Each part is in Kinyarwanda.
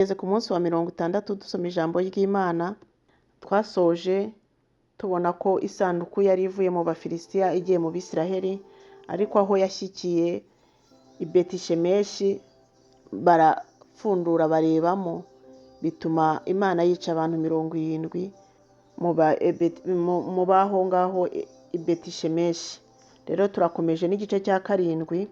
Tugeze ku munsi wa 60 dusoma ijambo ry'Imana, twasoje tubona ko isanduku yari ivuye mu Bafilisitiya igiye mu Bisiraheli, ariko aho yashyikiye i Betishemeshi barapfundura barebamo, bituma Imana yica abantu 70 mu baho ngaho i Betishemeshi. Rero turakomeje n'igice cya 7,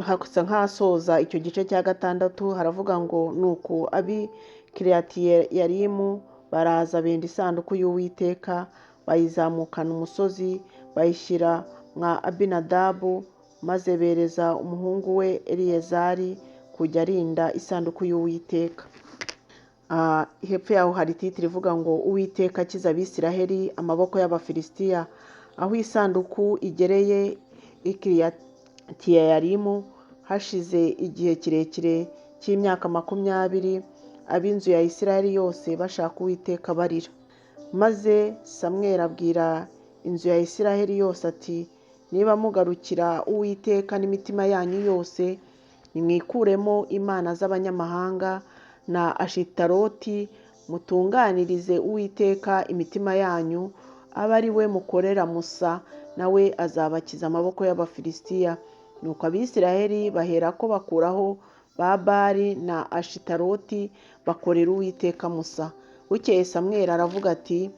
hasa nk'asoza icyo gice cya 6, haravuga ngo nuko abi Kiriyatiyarimu baraza benda isanduku y'Uwiteka, bayizamukana umusozi, bayishyira mwa Abinadabu, maze bereza umuhungu we Eliyezari kujya arinda isanduku y'Uwiteka. Hepfo yaho hari titire ivuga ngo Uwiteka akiza Abisiraheli amaboko y'Abafilisitiya. Aho isanduku igereye i Kiriyatiyarimu hashize igihe kirekire cy'imyaka 20, ab'inzu ya Isiraheli yose bashaka Uwiteka barira. Maze Samweli abwira inzu ya Isiraheli yose ati, niba mugarukira Uwiteka n'imitima yanyu yose, nimwikuremo imana z'abanyamahanga na Ashitaroti, mutunganirize Uwiteka imitima yanyu, abe ari we mukorera Musa, nawe azabakiza amaboko y'Abafilisitiya. Nuko Abisiraheli baherako bakuraho Babali na Ashitaroti, bakorera Uwiteka Musa. Bukeye Samweli aravuga ati,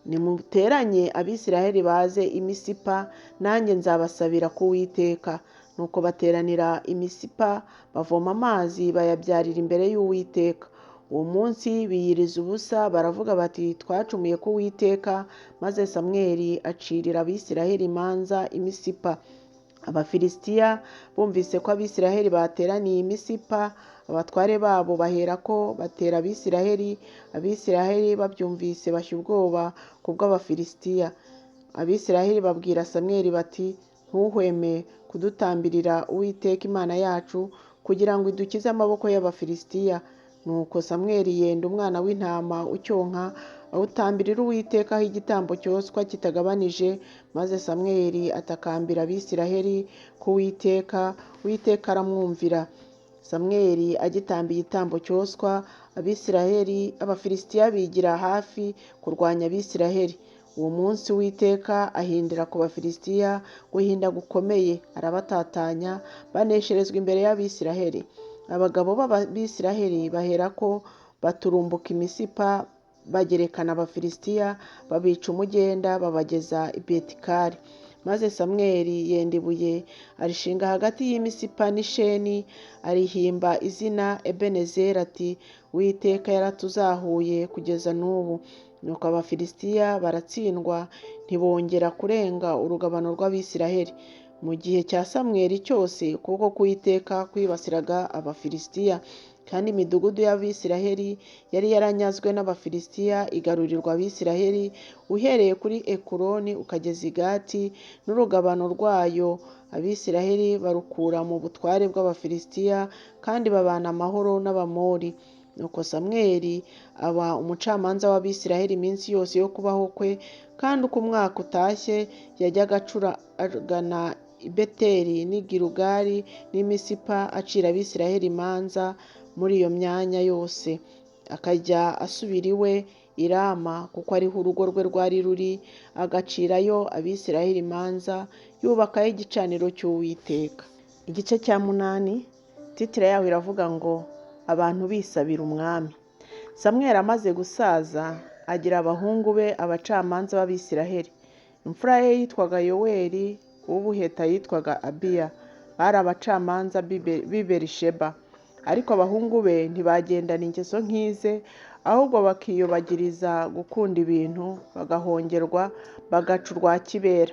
nimuteranye Abisiraheli baze i Misipa, nanjye nzabasabira ku Uwiteka. Nuko bateranira i Misipa, bavoma amazi bayabyarira imbere y'Uwiteka. Uwo munsi biyiriza ubusa, baravuga bati, twacumuye ku Uwiteka. Maze Samweli acirira Abisiraheli imanza i Misipa. Abafilisitiya bumvise ko Abisiraheli bateraniye i Misipa, abatware babo baherako batera Abisiraheli. Abisiraheli babyumvise bashya ubwoba kubw'Abafilisitiya. Abisiraheli babwira Samweli bati, ntuhweme kudutambirira Uwiteka Imana yacu, kugira ngo idukize amaboko y'Abafilisitiya. Nuko Samweli yenda umwana w'intama ucyonka, awutambirira Uwiteka aho igitambo cyoswa kitagabanije. Maze Samweli atakambira Abisiraheli ku Uwiteka, Uwiteka aramwumvira. Samweli agitambiye igitambo cyoswa, Abafilisitiya bigira hafi kurwanya Abisiraheli. Uwo munsi Uwiteka ahindira ku Bafilisitiya guhinda gukomeye, arabatatanya, banesherezwa imbere y'Abisiraheli. Abagabo b'Abisiraheli baherako baturumbuka i Misipa, bagerekana Abafilisitiya, babica umugenda, babageza i Betikari. Maze Samweli yenda ibuye arishinga hagati y'Imisipa n'Isheni, arihimba izina Ebenezeri ati, Uwiteka yaratuzahuye kugeza n'ubu. Nuko Abafilisitiya baratsindwa, ntibongera kurenga urugabano rw'Abisiraheli. Mu gihe cya Samweli cyose ukuboko k'Uwiteka kwibasiraga Abafilisitiya, kandi imidugudu y'Abisiraheli yari yaranyazwe n'Abafilisitiya igarurirwa Abisiraheli, uhereye kuri Ekuroni ukageza i Gati n'urugabano rwayo. Abisiraheli barukura mu butware bw'Abafilisitiya, kandi babana amahoro n'Abamori. Nuko Samweli aba umucamanza w'Abisiraheli iminsi yose yo kubaho kwe, kandi uko umwaka utashye yajyaga acuragana i Beteli n'i Gilugali n'i Misipa, acira Abisiraheli imanza muri iyo myanya yose. Akajya asubira iwe i Rama, kuko ariho urugo rwe rwari ruri, agacirayo Abisiraheli imanza, yubakayo igicaniro cy'Uwiteka. Igice cya 8, titire yaho iravuga ngo abantu bisabira umwami. Samweli amaze gusaza, agira abahungu be abacamanza b'Abisiraheli. Imfura ye yitwaga Yoweli, uw'ubuheta yitwaga Abiya. Bari abacamanza b'i Berisheba. Ariko abahungu be ntibagendana ingeso nk'ize, ahubwo bakiyobagiriza gukunda ibintu, bagahongerwa, bagaca urwa kibera.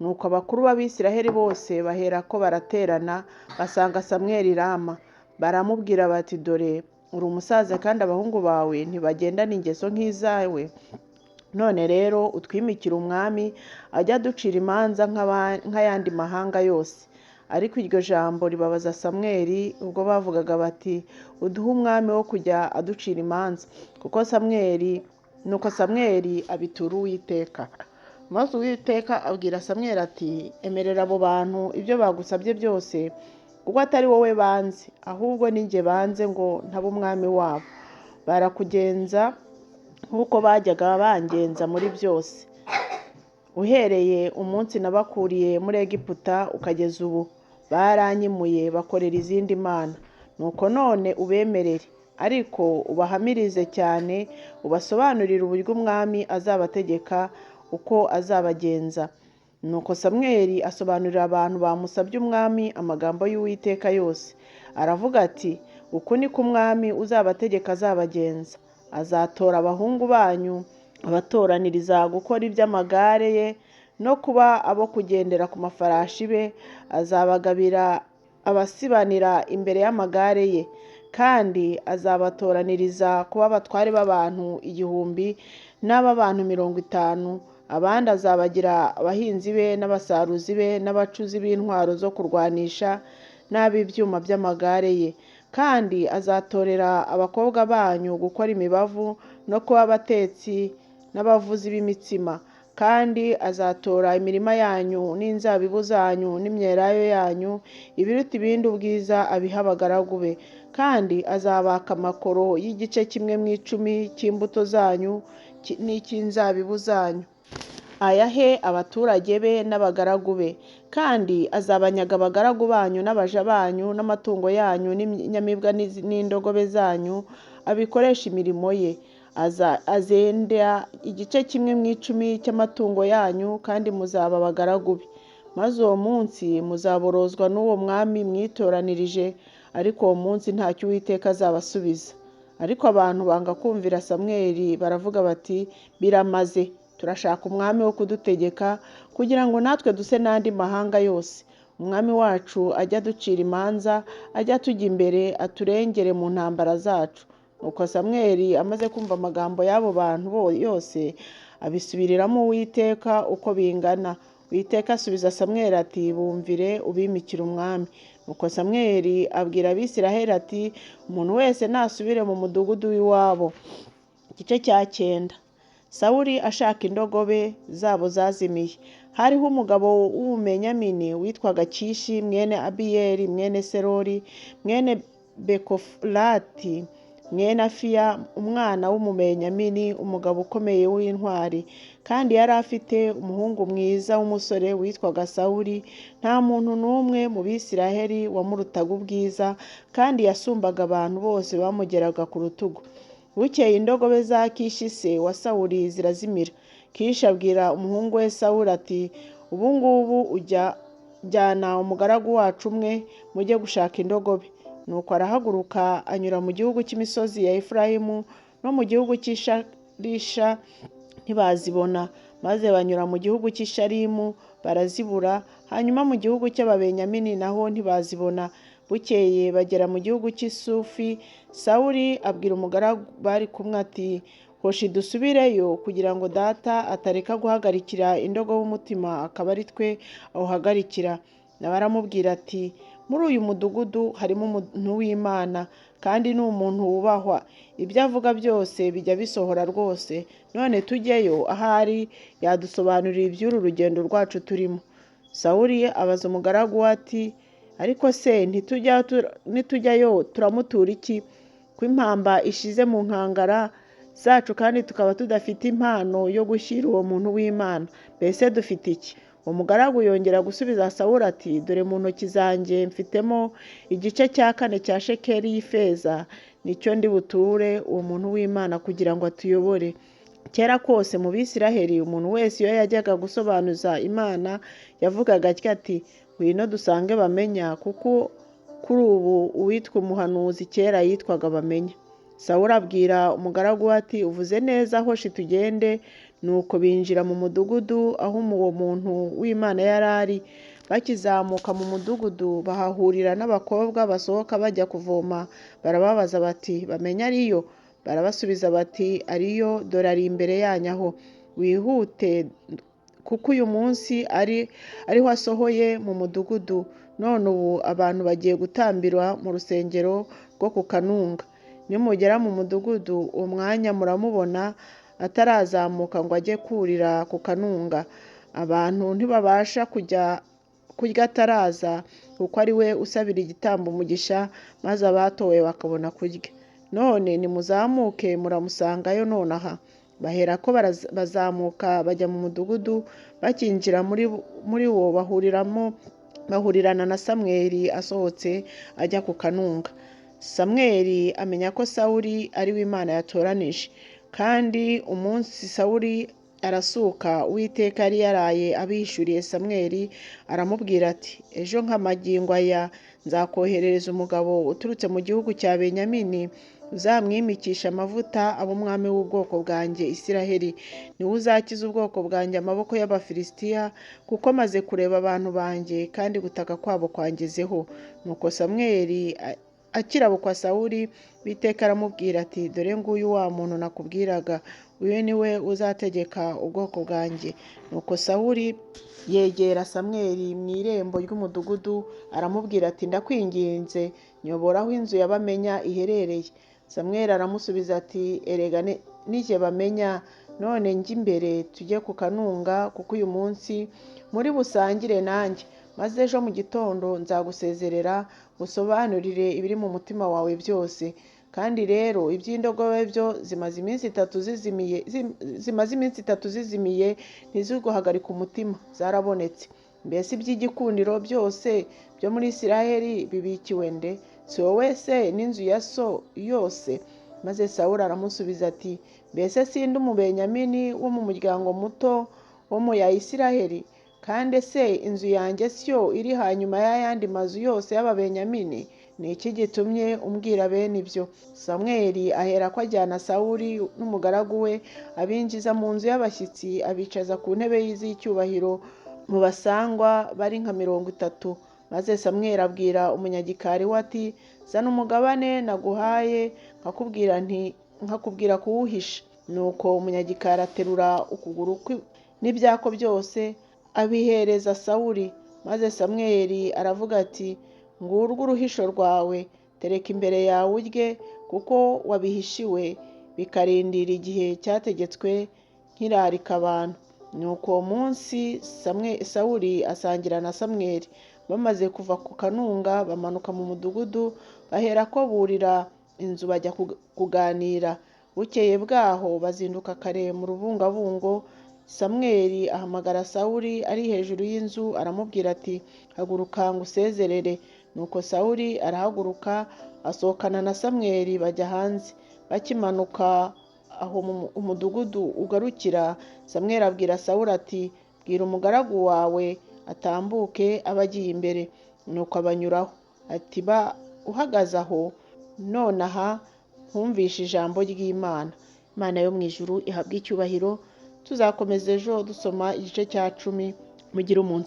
Nuko abakuru b'Abisiraheli bose baherako baraterana, basanga Samweli i Rama. Baramubwira bati, dore uri umusaza kandi abahungu bawe ntibagendana ingeso nk'izawe. None rero utwimikira umwami, ajya aducira imanza nk'ayandi mahanga yose. Ariko iryo jambo ribabaza Samweli ubwo bavugaga bati, uduhe umwami wo kujya aducira imanza. Nuko Samweli abitura Uwiteka. Maze Uwiteka abwira Samweli ati, emerera abo bantu ibyo bagusabye byose, kuko atari wowe banze, ahubwo ni jye banze ngo ntabe umwami wabo. Barakugenza nk'uko bajyaga bangenza muri byose, uhereye umunsi nabakuriye muri Egiputa ukageza ubu. Baranyimuye bakorera izindi mana. Nuko none ubemerere, ariko ubahamirize cyane, ubasobanurire uburyo umwami azabategeka uko azabagenza. Nuko Samweli asobanurira abantu bamusabye umwami amagambo y'Uwiteka yose. Aravuga ati, uku niko umwami uzabategeka azabagenza. Azatora abahungu banyu abatoraniriza gukora iby'amagare ye no kuba abo kugendera ku mafarashi be. Azabagabira abasibanira imbere y'amagare ye, kandi azabatoraniriza kuba abatware b'abantu 1,000 n'ab'abantu 50. Abandi azabagira abahinzi be n'abasaruzi be n'abacuzi b'intwaro zo kurwanisha n'ab'ibyuma by'amagare ye. Kandi azatorera abakobwa banyu gukora imibavu no kuba abatetsi n'abavuzi b'imitsima. Kandi azatora imirima yanyu n'inzabibu zanyu n'imyelayo yanyu, ibiruta ibindi ubwiza abiha abagaragu be. Kandi azabaka amakoro y'igice 1/10 cy'imbuto zanyu n'icy'inzabibu zanyu, ayahe abaturage be n'abagaragu be. Kandi azabanyaga abagaragu banyu n'abaja banyu n'amatungo yanyu n'inyamibwa n'indogobe zanyu, abikoresha imirimo ye. Azenda igice 1/10 cy'amatungo yanyu, kandi muzaba abagaragu be. Maze uwo munsi muzaborozwa n'uwo mwami mwitoranirije, ariko uwo munsi ntacyo Uwiteka azabasubiza. Ariko abantu banga kumvira Samweli, baravuga bati, biramaze, turashaka umwami wo kudutegeka, kugira ngo natwe duse n'andi mahanga yose. Umwami wacu ajya aducira imanza, ajya atujya imbere, aturengere mu ntambara zacu. Nuko Samweli amaze kumva amagambo y'abo bantu yose, abisubiriramo Uwiteka uko bingana. Uwiteka asubiza Samweli ati, bumvire ubimikire umwami. Nuko Samweli abwira Abisiraheli ati, umuntu wese nasubire mu mudugudu w'iwabo. Igice cya 9. Sawuli ashaka indogobe zabo zazimiye. Hariho umugabo w'Umubenyamini witwaga Kishi mwene Abiyeli mwene Serori mwene Bekofurati mwene Afiya, umwana w'Umubenyamini, umugabo ukomeye w'intwari. Kandi yari afite umuhungu mwiza w'umusore witwaga Sawuli. Nta muntu n'umwe mu Bisiraheli wamurutaga ubwiza, kandi yasumbaga abantu bose bamugeraga ku rutugu. Bukeye indogobe za Kishi se wa Sawuli zirazimira. Kishi abwira umuhungu we Sawuli ati, ubu ngubu ujya jyana umugaragu wacu umwe mujye gushaka indogobe. Nuko arahaguruka anyura mu gihugu cy'imisozi ya Efurayimu no mu gihugu cy'Isharisha, ntibazibona. Maze banyura mu gihugu cy'Isharimu, barazibura. Hanyuma mu gihugu cy'Ababenyamini naho ntibazibona. Bukeye bagera mu gihugu cy'Isufi. Sawuli abwira umugaragu bari kumwe ati, hoshi dusubireyo, kugira ngo data atareka guhagarikira indogobe umutima, akaba ari twe awuhagarikira. Nawe aramubwira ati, muri uyu mudugudu harimo umuntu w'Imana, kandi ni umuntu wubahwa. Ibyo avuga byose bijya bisohora rwose. None tujyeyo, ahari yadusobanurira iby'uru rugendo rwacu turimo. Sawuli abaza umugaragu we ati, ariko se nitujyayo turamutura iki? Ko impamba ishize mu nkangara zacu, kandi tukaba tudafite impano yo gushyira uwo muntu w'Imana. Mbese dufite iki? Uwo mugaragu yongera gusubiza Sawuli ati, dore mu ntoki zanjye mfitemo igice cya 4 cya shekeli y'ifeza, nicyo ndi buture uwo muntu w'Imana kugira ngo atuyobore. Kera kose mu Bisiraheli, umuntu wese iyo yajyaga gusobanuza Imana yavugaga atya ati, ngwino dusange Bamenya, kuko kuri ubu uwitwa umuhanuzi kera yitwaga Bamenya. Sawuli abwira umugaragu we ati, uvuze neza, hoshi tugende. Nuko binjira mu mudugudu aho uwo muntu w'Imana yari ari. Bakizamuka mu mudugudu, bahahurira n'abakobwa basohoka bajya kuvoma. Barababaza bati, Bamenya ariyo? Barabasubiza bati, ariyo, dore ari imbere yanyu aho. Wihute, kuko uyu munsi ariho asohoye mu mudugudu. None ubu abantu bagiye gutambira mu rusengero rwo ku Kanunga. Nimugera mu mudugudu, uwo mwanya muramubona atarazamuka ngo ajye kurira ku Kanunga. Abantu ntibabasha kurya ataraza, kuko ari we usabira igitambo umugisha, maze abatowe bakabona kurya. None nimuzamuke muramusangayo nonaha. Baherako bazamuka bajya mu mudugudu, bakinjira muri wo bahurirana na Samweli asohotse ajya ku kanunga. Samweli amenya ko Sawuli ari we Imana yatoranije, kandi umunsi Sawuli arasuka, Uwiteka yari yaraye abihishuriye Samweli, aramubwira ati, ejo nk'amagingo aya nzakoherereza umugabo uturutse mu gihugu cya Benyamini, uzamwimikisha amavuta aba umwami w'ubwoko bwanjye Isiraheli. Niwe uzakiza ubwoko bwanjye amaboko y'Abafilisitiya, kuko maze kureba abantu banjye, kandi gutaka kwabo kwangezeho. Nuko Samweli akirabukwa Sawuli, Uwiteka aramubwira ati, dore nguyu wa muntu nakubwiraga, uyu ni we uzategeka ubwoko bwanjye. Nuko Sawuli yegera Samweli mu irembo ry'umudugudu, aramubwira ati, ndakwinginze nyobora aho inzu ya Bamenya iherereye. Samweli aramusubiza ati, erega nije Bamenya, none njye imbere tujye ku kanunga, kuko uyu munsi muri busangire nanjye, maze ejo mu gitondo nzagusezerera, usobanurire ibiri mu mutima wawe byose. Kandi rero iby'indogobe byo zimaze iminsi itatu zizimiye, ntiziguhagarika umutima, zarabonetse. Mbese iby'igikundiro byose byo muri Isiraheli bibikiwe nde? Si wowe se n'inzu ya so yose? Maze Sawuli aramusubiza ati, mbese sindi Umubenyamini wo mu muryango muto wo mu ya Isiraheli? Kandi se inzu yanjye siyo iri hanyuma y'ayandi mazu yose y'Ababenyamini? Ni iki gitumye umbwira bene ibyo? Samweli aherako ajyana Sawuli n'umugaragu we, abinjiza mu nzu y'abashyitsi, abicaza ku ntebe z'icyubahiro mu basangwa bari nka 30. Maze Samweli abwira umunyagikari we ati, zana umugabane naguhaye, nkakubwira kuwuhisha. Nuko umunyagikari aterura ukuguru n'ibyako byose abihereza Sawuli. Maze Samweli aravuga ati, ngurwo uruhisho rwawe, tereka imbere yawe urye, kuko wabihishiwe bikarindira igihe cyategetswe nkirarika abantu. Nuko uwo munsi Sawuli asangira na Samweli. Bamaze kuva ku kanunga bamanuka mu mudugudu, baherako burira inzu bajya kuganira. Bukeye bwaho bazinduka kare mu rubungabungo. Samweli ahamagara Sawuli ari hejuru y'inzu, aramubwira ati, haguruka ngusezerere. Nuko Sawuli arahaguruka, asohokana na Samweli bajya hanze. Bakimanuka aho umudugudu ugarukira, Samweli abwira Sawuli ati, bwira umugaragu wawe atambuke aba agiye imbere. Nuko abanyuraho. Ati, ba uhagaze aho nonaha nkumvishe ijambo ry'Imana. Imana yo mu ijuru ihabwe icyubahiro. Tuzakomeza ejo dusoma igice cya 10. Mugire umunsi